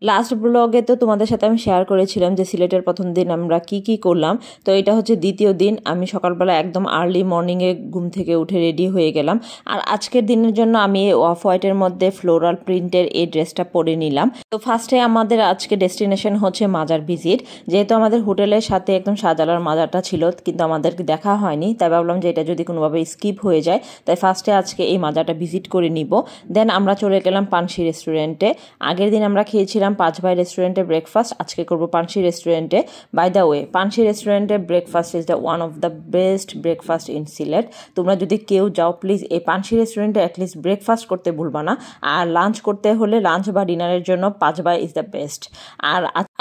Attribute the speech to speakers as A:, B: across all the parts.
A: Last ব্লগে তো তোমাদের সাথে আমি শেয়ার করেছিলাম যে সিলেটের প্রথম দিন আমরা কি করলাম। তো এটা হচ্ছে দ্বিতীয় দিন। আমি সকালবেলা একদম আর্লি মর্নিংয়ে ঘুম থেকে উঠে রেডি হয়ে গেলাম। আর আজকের দিনের জন্য আমি অফ হোয়াইটের মধ্যে ফ্লোরাল প্রিন্টের এই ড্রেসটা পরে নিলাম। তো ফার্স্টে আমাদের আজকে ডেস্টিনেশন হচ্ছে মাজার ভিজিট। যেহেতু আমাদের হোটেলের সাথে একদম শাহজালাল মাজারটা ছিল, কিন্তু আমাদেরকে দেখা হয়নি, তাই ভাবলাম যে এটা যদি কোনোভাবে স্কিপ হয়ে যায়, তাই ফার্স্টে আজকে এই মাজারটা ভিজিট করে নিব। দেন আমরা চলে গেলাম পানসি রেস্টুরেন্টে। আগের দিন আমরা খেয়েছিলাম 5 ভাই রেস্টুরেন্টে ব্রেকফাস্ট, আজকে করবো পানসি রেস্টুরেন্টে। বাই দ্য ওয়ে, পানসি রেস্টুরেন্টে breakfast is the one of the best breakfast in Sylhet. তোমরা যদি কেউ যাও, প্লিজ এই পানসি রেস্টুরেন্টে অ্যাটলিস্ট ব্রেকফাস্ট করতে ভুলবা না। আর লাঞ্চ করতে হলে লাঞ্চ বা ডিনারের জন্য 5 ভাই ইজ দ্য বেস্ট।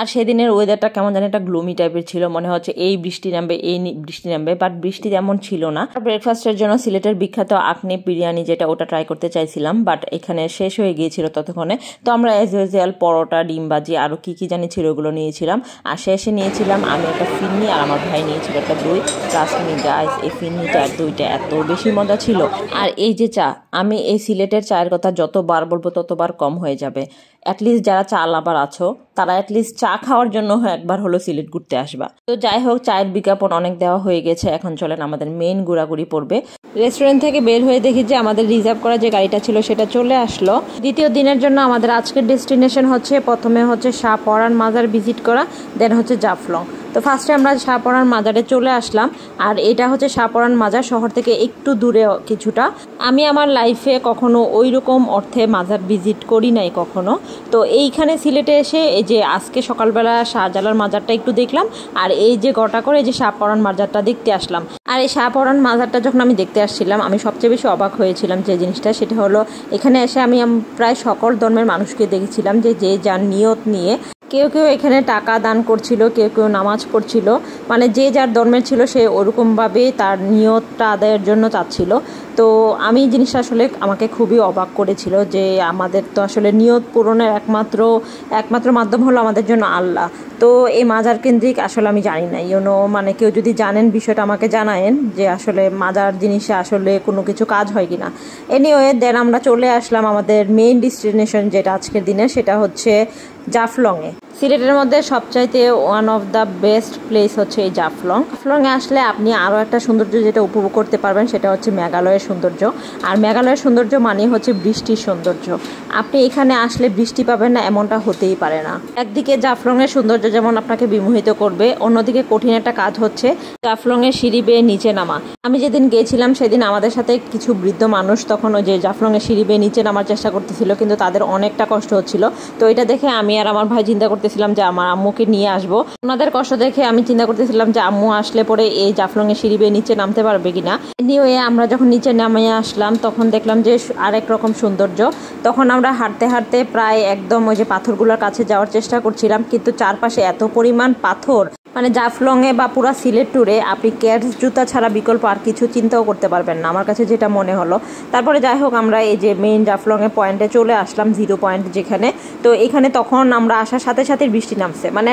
A: আর সেদিনের ওয়েদারটা কেমন জানি একটা গ্লুমি টাইপের ছিল, মনে হচ্ছে এই বৃষ্টি নামবে, বাট বৃষ্টি তেমন ছিল না। ব্রেকফাস্টের জন্য সিলেটের বিখ্যাত আকনি বিরিয়ানি, যেটা ওটা ট্রাই করতে চাইছিলাম, বাট এখানে শেষ হয়ে গিয়েছিল ততক্ষণে। তো আমরা অ্যাজ ইউজুয়াল পরোটা, ডিম ভাজি, আরও কি জানি ছিল ওগুলো নিয়েছিলাম। আর শেষে নিয়েছিলাম আমি একটা ফিরনি, আর আমার ভাই নিয়েছিল একটা দই। ট্রাস্ট মি গাইস, এই ফিরনিটা আর দইটা এত বেশি মজা ছিল। আর এই যে চা, আমি এই সিলেটের চায়ের কথা যতবার বলবো ততবার কম হয়ে যাবে। অ্যাটলিস্ট যারা চা লাভার আছো, তারা অ্যাটলিস্ট চা খাওয়ার জন্য একবার হলো সিলেট ঘুরতে আসবা। তো যাই হোক, চায়ের বিজ্ঞাপন অনেক দেওয়া হয়ে গেছে, এখন চলেন আমাদের মেইন ঘোরাঘুরি পড়বে। রেস্টুরেন্ট থেকে বের হয়ে দেখি যে আমাদের রিজার্ভ করা যে গাড়িটা ছিল সেটা চলে আসলো। দ্বিতীয় দিনের জন্য আমাদের আজকের ডেস্টিনেশন হচ্ছে, প্রথমে হচ্ছে শাহপরান মাজার ভিজিট করা, দেন হচ্ছে জাফলং। তো ফার্স্টে আমরা শাহপরান মাজারে চলে আসলাম। আর এটা হচ্ছে শাহপরান মাজার, শহর থেকে একটু দূরে কিছুটা। আমি আমার লাইফে কখনো ওই রকম অর্থে মাজার ভিজিট করি নাই কখনো। তো এইখানে সিলেটে এসে এই যে আজকে সকালবেলা শাহজালাল মাজারটা একটু দেখলাম, আর এই যে গোটা করে যে শাহপরান মাজারটা দেখতে আসলাম। আর এই শাহপরান মাজারটা যখন আমি দেখতে আসছিলাম, আমি সবচেয়ে বেশি অবাক হয়েছিলাম যে জিনিসটা, সেটা হলো এখানে এসে আমি প্রায় সকল ধর্মের মানুষকে দেখেছিলাম যে যার নিয়ত নিয়ে কেউ এখানে টাকা দান করছিল, কেউ নামাজ পড়ছিল, মানে যে যার ধর্মের ছিল সে ওরকমভাবে তার নিয়তটা আদায়ের জন্য চাচ্ছিল। তো আমি জিনিসটা আসলে আমাকে খুবই অবাক করেছিল যে আমাদের তো আসলে নিয়ত পূরণের একমাত্র মাধ্যম হলো আমাদের জন্য আল্লাহ। তো এই মাজার কেন্দ্রিক আসলে আমি জানি না, মানে কেউ যদি জানেন বিষয়টা আমাকে জানায়েন যে আসলে মাজার জিনিসে আসলে কোনো কিছু কাজ হয় কিনা। এনিওয়ে, দেন আমরা চলে আসলাম আমাদের মেইন ডেস্টিনেশন যেটা আজকের দিনে, সেটা হচ্ছে জাফলংয়ে। সিলেটের মধ্যে সবচাইতে one of the best place হচ্ছে এই জাফলংয়ে আসলে আপনি আরও একটা সৌন্দর্য যেটা উপভোগ করতে পারবেন, সেটা হচ্ছে মেঘালয়ের সৌন্দর্য। আর মেঘালয়ের সৌন্দর্য মানে হচ্ছে বৃষ্টির সৌন্দর্য। আপনি এখানে আসলে বৃষ্টি পাবেন না এমনটা হতেই পারে না। একদিকে জাফলংয়ের সৌন্দর্য যেমন আপনাকে বিমোহিত করবে, অন্যদিকে কঠিন একটা কাজ হচ্ছে জাফলংয়ের সিঁড়ি বেয়ে নিচে নামা। আমি যেদিন গিয়েছিলাম সেদিন আমাদের সাথে কিছু বৃদ্ধ মানুষ তখন ওই যে জাফলংয়ের সিঁড়ি বেয়ে নিচে নামার চেষ্টা করতেছিল, কিন্তু তাদের অনেকটা কষ্ট হচ্ছিল। তো এটা দেখে আমি আর আমার ভাই চিন্তা করতেছিলাম যে আমার আম্মুকে নিয়ে আসবো। ওনাদের কষ্ট দেখে আমি চিন্তা করতেছিলাম যে আম্মু আসলে পরে এই জাফলংয়ের সিঁড়ি বেয়ে নিচে নামতে পারবে কিনা। এনিওয়ে, আমরা যখন নিচে নামে আসলাম তখন দেখলাম যে আরেক রকম সৌন্দর্য। তখন আমরা হাঁটতে হাঁটতে প্রায় একদম ওই যে পাথরগুলোর কাছে যাওয়ার চেষ্টা করছিলাম, কিন্তু চারপাশে এত পরিমাণ পাথর, মানে জাফলংয়ে বা পুরা সিলেট ট্যুরে আপনি ক্যাটস জুতা ছাড়া বিকল্প আর কিছু চিন্তাও করতে পারবেন না, আমার কাছে যেটা মনে হলো। তারপরে যাই হোক, আমরা এই যে মেইন জাফলংয়ের পয়েন্টে চলে আসলাম, 0 পয়েন্ট যেখানে। তো এখানে তখন আমরা আসার সাথে সাথে বৃষ্টি নামছে, মানে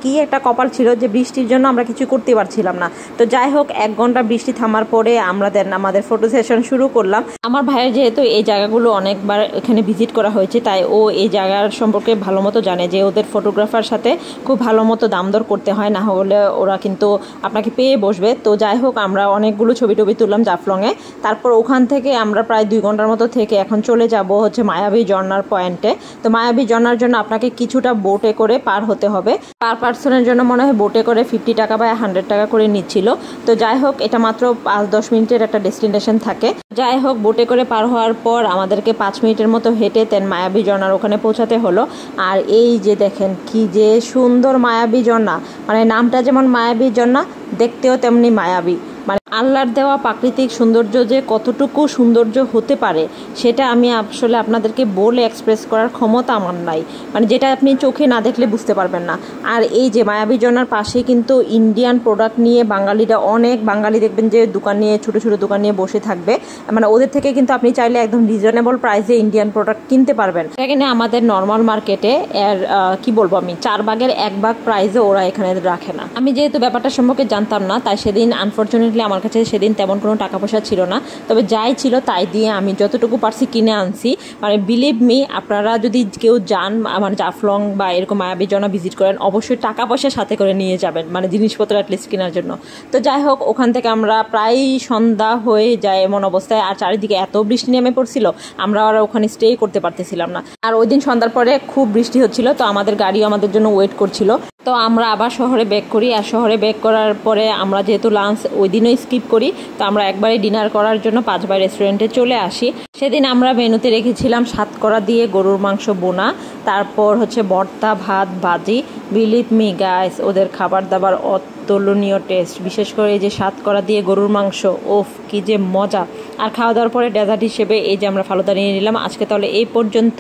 A: কি একটা কপাল ছিল যে বৃষ্টির জন্য আমরা কিছু করতে পারছিলাম না। তো যাই হোক, 1 ঘন্টা বৃষ্টি থামার পরে আমরা আমাদের ফটো সেশন শুরু করলাম। আমার ভাইয়ের যেহেতু এই জায়গাগুলো অনেকবার এখানে ভিজিট করা হয়েছে, তাই ও এই জায়গার সম্পর্কে ভালো মতো জানে যে ওদের ফটোগ্রাফার সাথে খুব ভালো মতো দাম দর করতে হয়, না হলে ওরা কিন্তু আপনাকে পেয়ে বসবে। তো যাই হোক, আমরা অনেকগুলো ছবি তুললাম জাফলংয়ে। তারপর ওখান থেকে আমরা প্রায় 2 ঘন্টার মতো থেকে এখন চলে যাব হচ্ছে মায়াবী ঝর্ণার পয়েন্টে। তো মায়াবী ঝর্ণার জন্য আপনাকে কিছুটা বোটে করে পার হতে হবে। পার পার্সনের জন্য মনে হয় বোটে করে 50 টাকা বা 100 টাকা করে নিচ্ছিল। তো যাই হোক, এটা মাত্র 5-10 মিনিটের একটা ডেস্টিনেশন থাকে। যাই হোক, বোটে করে পার হওয়ার পর আমাদেরকে 5 মিনিটের মতো হেঁটে তেন মায়াবী ঝর্ণার ওখানে পৌঁছাতে হলো। আর এই যে দেখেন কি যে সুন্দর মায়াবী ঝর্ণা, মানে নামটা যেমন মায়াবী ঝর্ণা, দেখতেও তেমনি মায়াবী। মানে আল্লাহর দেওয়া প্রাকৃতিক সৌন্দর্য যে কতটুকু সৌন্দর্য হতে পারে সেটা আমি আসলে আপনাদেরকে বলে এক্সপ্রেস করার ক্ষমতা আমার নাই, মানে যেটা আপনি চোখে না দেখলে বুঝতে পারবেন না। আর এই যে মায়াবী ঝর্ণার পাশে কিন্তু ইন্ডিয়ান প্রোডাক্ট নিয়ে বাঙালিরা, অনেক বাঙালি দেখবেন যে দোকান নিয়ে, ছোটো ছোটো দোকান নিয়ে বসে থাকবে, মানে ওদের থেকে কিন্তু আপনি চাইলে একদম রিজনেবল প্রাইসে ইন্ডিয়ান প্রোডাক্ট কিনতে পারবেন। এখানে আমাদের নর্মাল মার্কেটে এর কি বলবো আমি, 4 ভাগের 1 ভাগ প্রাইসে ওরা এখানে রাখে না। আমি যেহেতু ব্যাপারটা সম্পর্কে জানতাম না, তাই সেদিন আনফর্চুনেটলি আমার কাছে সেদিন তেমন কোনো টাকা পয়সা ছিল না, তবে যাই ছিল তাই দিয়ে আমি যতটুকু পারছি কিনে আনছি। মানে বিলিভ মি, আপনারা যদি কেউ যান মানে জাফলং বা এরকম মায়াবী ঝর্ণা ভিজিট করেন, অবশ্যই টাকা পয়সা সাথে করে নিয়ে যাবেন, মানে জিনিসপত্র অ্যাটলিস্ট কেনার জন্য। তো যাই হোক, ওখান থেকে আমরা প্রায় সন্ধ্যা হয়ে যায় এমন অবস্থায়, আর চারিদিকে এত বৃষ্টি নেমে পড়ছিল, আমরা আর ওখানে স্টে করতে পারতেছিলাম না। আর ওই দিন সন্ধ্যার পরে খুব বৃষ্টি হচ্ছিল, তো আমাদের গাড়িও আমাদের জন্য ওয়েট করছিল। তো আমরা আবার শহরে ব্যাক করি, আর শহরে ব্যাক করার পরে আমরা যেহেতু লাঞ্চ ওই দিনও স্কিপ করি, তো আমরা একবারে ডিনার করার জন্য 5 ভাই রেস্টুরেন্টে চলে আসি। সেদিন আমরা মেনুতে রেখেছিলাম সাতকরা দিয়ে গরুর মাংস বোনা, তারপর হচ্ছে ভর্তা, ভাত, ভাজি। বিলিভ মি গাইস, ওদের খাবার দাবার অতুলনীয় টেস্ট, বিশেষ করে এই যে সাতকরা দিয়ে গরুর মাংস, ওফ কি যে মজা। আর খাওয়া দাওয়ার পরে ডেজার্ট হিসেবে এই যে আমরা ফালুদা নিয়ে নিলাম। আজকে তাহলে এই পর্যন্ত।